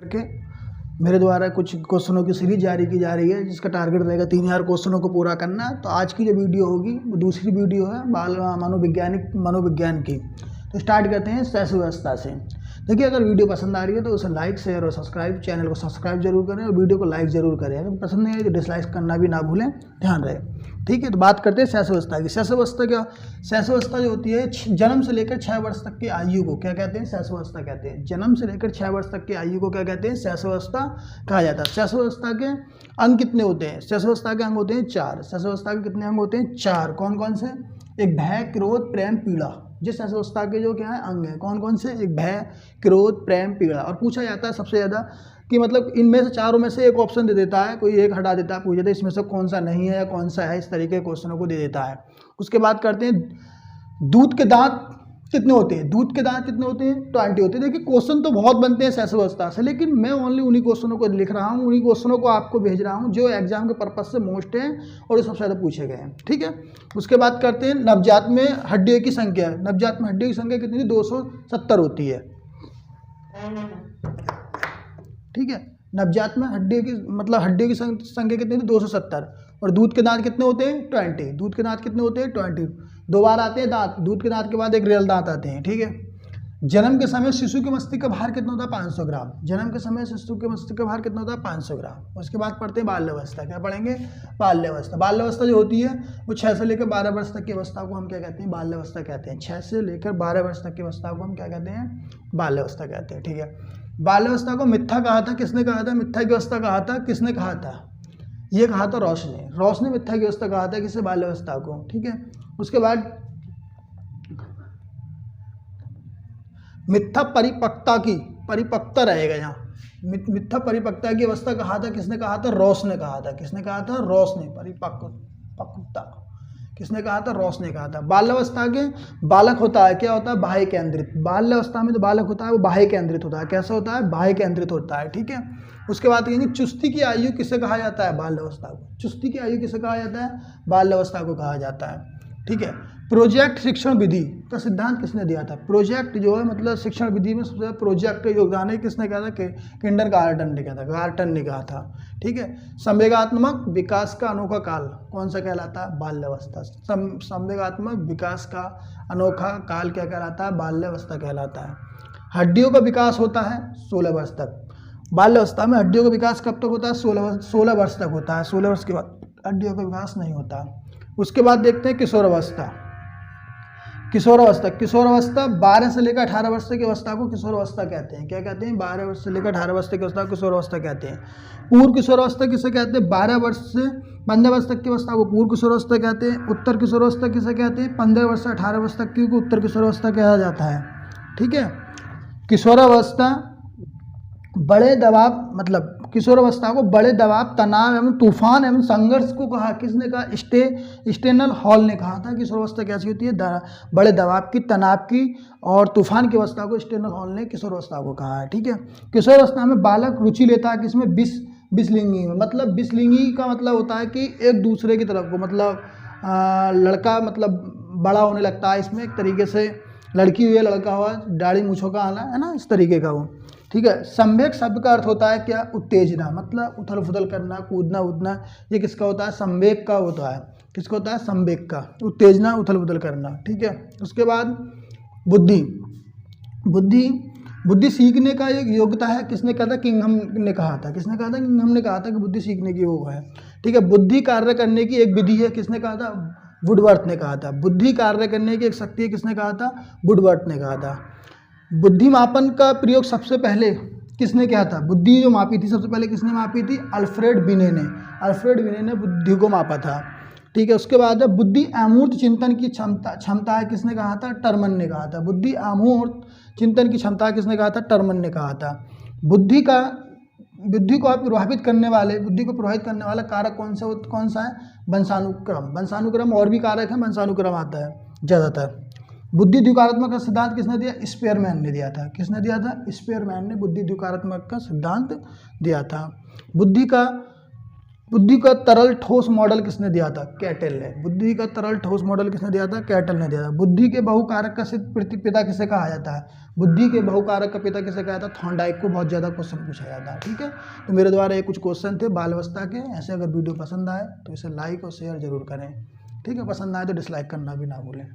करके मेरे द्वारा कुछ क्वेश्चनों की सीरीज जारी की जा रही है जिसका टारगेट रहेगा 3000 क्वेश्चनों को पूरा करना। तो आज की जो वीडियो होगी वो दूसरी वीडियो है बाल मनोविज्ञान की। तो स्टार्ट करते हैं सेस व्यवस्था से। देखिए, अगर वीडियो पसंद आ रही है तो उसे लाइक शेयर और सब्सक्राइब, चैनल को सब्सक्राइब जरूर करें और वीडियो को लाइक जरूर करें। अगर पसंद नहीं है तो डिसलाइक करना भी ना भूलें, ध्यान रहे। ठीक है, तो बात करते हैं सेस व्यवस्था की। सेस व्यवस्था जो होती है जन्म से लेकर 6 वर्ष तक की आयु को क्या कहते हैं? सेस व्यवस्था कहते हैं। जन्म से लेकर 6 वर्ष तक की आयु को क्या कहते हैं? सेस व्यवस्था कहा जाता है। सेस व्यवस्था के अंग कितने होते हैं? सेस व्यवस्था के अंग होते हैं 4। सेस व्यवस्था के कितने अंग होते हैं? 4। कौन कौन से? एक भय, क्रोध, प्रेम, पीड़ा। जिस सेस व्यवस्था के जो क्या है अंग है, कौन कौन से? एक भय, क्रोध, प्रेम, पीड़ा। और पूछा जाता है सबसे ज़्यादा कि मतलब इनमें से चारों में से एक ऑप्शन दे देता है, कोई एक हटा देता है, पूछ देता है इसमें से कौन सा नहीं है या कौन सा है, इस तरीके के क्वेश्चनों को दे देता है। उसके बाद करते हैं दूध के दांत कितने होते हैं? दूध के दांत कितने होते हैं? 20 होते हैं। देखिए, क्वेश्चन तो बहुत बनते हैं सेस व्यवस्था से, लेकिन मैं ओनली उन्हीं क्वेश्चनों को लिख रहा हूँ, उन्हीं क्वेश्चनों को आपको भेज रहा हूँ जो एग्जाम के पर्पज से मोस्ट हैं और सबसे ज़्यादा पूछे गए हैं। ठीक है, उसके बाद करते हैं नवजात में हड्डियों की संख्या। नवजात में हड्डियों की संख्या कितनी? 270 होती है। ठीक है, नवजात में हड्डियों की संख्या कितनी थी? 270। और दूध के दांत कितने होते हैं? 20। दूध के दांत कितने होते हैं? 20। 2 बार आते हैं दांत, दूध के दांत के बाद एक रियल दांत आते हैं। ठीक है, जन्म के समय शिशु के मस्तिष्क का भार कितना होता है? 500 ग्राम। जन्म के समय शिशु के मस्तिष्क का भार कितना होता है? 500 ग्राम। उसके बाद पढ़ते हैं बाल्यावस्था। क्या पढ़ेंगे? बाल्यावस्था। बाल्यावस्था जो होती है वो 6 से लेकर 12 वर्ष तक की अवस्था को हम क्या कहते हैं? बाल्यावस्था कहते हैं। 6 से लेकर 12 वर्ष तक की अवस्था को हम क्या कहते हैं? बाल्यावस्था कहते हैं। ठीक है, बाल्यावस्था को मिथ्या कहा था। किसने कहा था? मिथ्या की अवस्था कहा था। किसने कहा था? ये कहा था रोश ने मिथ्या की अवस्था कहा था किसे? बाल्यावस्था को। ठीक है, उसके बाद मिथ्या परिपक्वता रहेगा यहाँ। मिथ्या परिपक्वता की अवस्था कहा था। किसने कहा था? रोश ने कहा था। किसने कहा था? रोश ने। परिपक्वता किसने कहा था? रोश ने कहा था। बाल्यावस्था के बालक होता है, क्या होता है? बाह्य केंद्रित। बाल्यावस्था में जो बालक होता है वो बाह्य केंद्रित होता है। कैसा होता है? बाह्य केंद्रित होता है। ठीक है, उसके बाद कहेंगे चुस्ती की आयु किसे कहा जाता है? बाल्यावस्था को। चुस्ती की आयु किसे कहा जाता है? बाल्यावस्था को कहा जाता है। ठीक है, प्रोजेक्ट शिक्षण विधि का सिद्धांत किसने दिया था? प्रोजेक्ट जो है मतलब शिक्षण विधि में सबसे प्रोजेक्ट का योगदान है किसने कहा था? किंडरगार्टन ने कहा था, गार्टन ने कहा था। ठीक है, संवेगात्मक विकास का अनोखा काल कौन सा कहलाता है? बाल्यावस्था। संवेगात्मक विकास का अनोखा काल क्या कहलाता है? बाल्यावस्था कहलाता है। हड्डियों का विकास होता है 16 वर्ष तक। बाल्यावस्था में हड्डियों का विकास कब तक होता है? 16 वर्ष तक होता है। 16 वर्ष के बाद हड्डियों का विकास नहीं होता। उसके बाद देखते हैं किशोरावस्था। किशोरावस्था 12 से लेकर 18 वर्ष की अवस्था को किशोरावस्था कहते हैं। क्या कहते हैं? 12 वर्ष से लेकर 18 वर्ष की अवस्था को किशोरावस्था कहते हैं। पूर्व किशोरावस्था किसे कहते हैं? 12 वर्ष से 15 वर्ष तक की अवस्था को पूर्व किशोरावस्था कहते हैं। उत्तर किशोरावस्था किसे कहते हैं? 15 वर्ष से 18 वर्ष तक की को उत्तर किशोरावस्था कहा जाता है। ठीक है, किशोरावस्था बड़े दबाव किशोरावस्था को बड़े दबाव, तनाव एवं तूफान एवं संघर्ष को कहा। किसने कहा? स्टेनल हॉल ने कहा था। किशोरावस्था कैसी होती है? बड़े दबाव की, तनाव की और तूफान की अवस्था को स्टेनल हॉल ने किशोरावस्था को कहा है। ठीक है, किशोरावस्था में बालक रुचि लेता है किसमें? बिसलिंगी में। मतलब बिसलिंगी का मतलब होता है कि एक दूसरे की तरफ को लड़का बड़ा होने लगता है। इसमें एक तरीके से लड़की हुई है, लड़का हुआ, दाढ़ी मूंछों का आना है ना, इस तरीके का वो। ठीक है, संवेग शब्द का अर्थ होता है क्या? उत्तेजना, मतलब उथल फुथल करना, कूदना उदना। ये किसका होता है? संवेग का होता है। किसका होता है? संवेग का। उत्तेजना, उथल फुथल करना। ठीक है, उसके बाद बुद्धि सीखने का एक योग्यता है। किसने कहा था? किंघम ने कहा था। किसने कहा था? किंघम ने कहा था कि बुद्धि सीखने की योग है। ठीक है, बुद्धि कार्य करने की एक विधि है। किसने कहा था? वुडवर्थ ने कहा था। बुद्धि कार्य करने की एक शक्ति है। किसने कहा था? वुडवर्थ ने कहा था। बुद्धि मापन का प्रयोग सबसे पहले किसने किया था? बुद्धि जो मापी थी सबसे पहले किसने मापी थी? अल्फ्रेड बिने ने बुद्धि को मापा था। ठीक है, उसके बाद बुद्धि अमूर्त चिंतन की क्षमता है। किसने कहा था? टर्मन ने कहा था। बुद्धि अमूर्त चिंतन की क्षमता किसने कहा था? टर्मन ने कहा था। बुद्धि को प्रभावित करने वाला कारक कौन सा है? वंशानुक्रम और भी कारक है, वंशानुक्रम आता है ज़्यादातर। बुद्धि द्विकारात्मक का सिद्धांत किसने दिया? स्पेयरमैन ने दिया था। किसने दिया था? स्पेयरमैन ने बुद्धि द्विकारात्मक का सिद्धांत दिया था। बुद्धि का बुद्धि का तरल ठोस मॉडल किसने दिया था? कैटल ने। बुद्धि का तरल ठोस मॉडल किसने दिया था? कैटल ने दिया था। बुद्धि के बहुकारक का पिता किसे कहा जाता है? बुद्धि के बहुकारक का पिता किसे कहा जाता है? थॉर्नडाइक को बहुत ज़्यादा क्वेश्चन पूछा जाता है। ठीक है, तो मेरे द्वारा ये कुछ क्वेश्चन थे बाल अवस्था के। ऐसे अगर वीडियो पसंद आए तो इसे लाइक और शेयर जरूर करें। ठीक है, पसंद आए तो डिसलाइक करना भी ना भूलें।